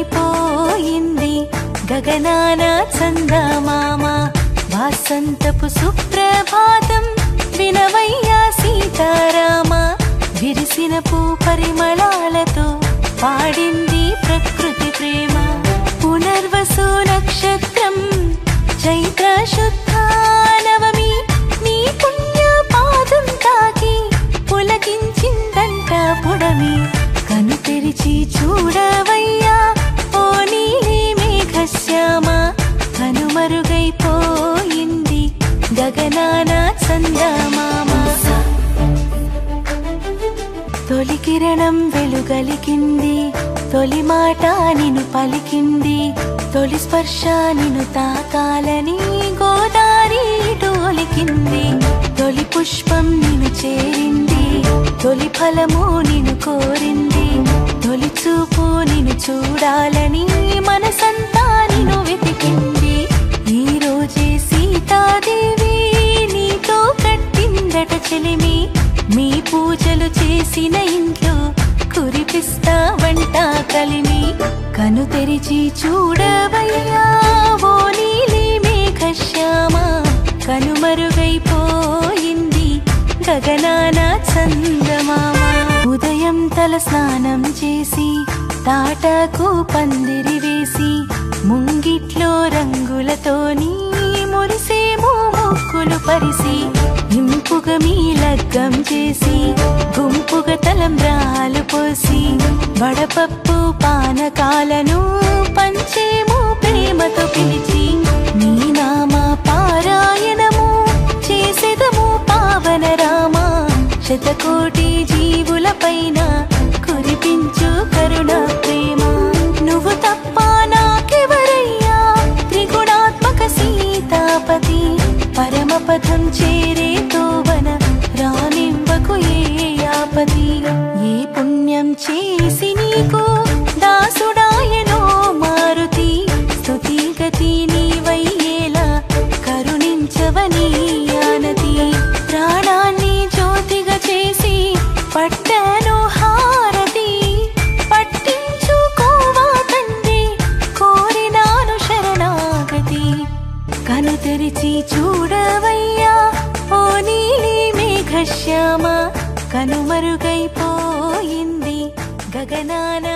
కనుమరుగైపోయింది గగనాన చందమామ వాసంతపు సుప్రభాతం వినవయ్యా సీతారామ విరిసిన పూ పరిమళాలతో పాడింది ప్రకృతి ప్రేమ పునర్వసు నక్షత్రం చైత్ర శుద్ధ నవమి నీ పుణ్య పాదం తాకి పులకించిందంట పుడమి కను తెరిచి చూడవయ్యా ఓ నీలి మేఘశ్యామ కనుమరుగైపోయింది గగనాన చందమామ తొలి కిరణం వెలుగలికింది తొలి మాట నిన్ను పలికింది తొలి స్పర్శ నిన్ను తాకాలని గోదారి డోలికింది తొలి పుష్పం నిన్ను చేరింది తొలి ఫలము నిన్ను కోరింది తొలి చూపు నిన్ను చూడాలని మనసంతా నిన్ను వెతికింది ఈ రోజే సీతాదేవి నీతో కట్టిందట చెలిమి మీ పూజలు చేసిన ఇంట్లో కురిపిస్తా వంట కలిమి కను తెరిచి చూడవయ్యా ఓ నీలి మేఘశ్యామ కనుమరుగైపోయింది గగనాన చందమామ ఉదయం తల స్నానం చేసి తాటకు పందిరి వేసి ముంగిట్లో రంగులతోని మురిసేమో మొక్కులు పరిసి ఇంపుగా మీ లగ్గం చేసి గుంపుగా తలంబ్రాలు పోసి వడపప్పు పానకాలను పంచేమో ప్రేమతో పిలిచి నీ నామ పారాయణము చేసేదము పావన రామ శతకోటి జీవుల పైన కురిపించు కరుణ ప్రేమ నువ్వు తప్ప నాకెవరయ్యా త్రిగుణాత్మక సీతాపతి పరమపదం చేరే తోవన రానివ్వకు ఏ ఆపతి ఏ పుణ్యం చేసి నీకు దాసుడాయనో మారుతి స్తుతి గతి నీవయ్యేలా కరుణించవని ఆనతి ప్రాణాన్ని జ్యోతిగా చేసి పట్టను హారతి పట్టించుకోవా తండ్రి కోరినాను శరణాగతి కను తెరిచి చూడవయ్యా ఓ నీలి మేఘశ్యామ కనుమరుగైపోయింది గగనాన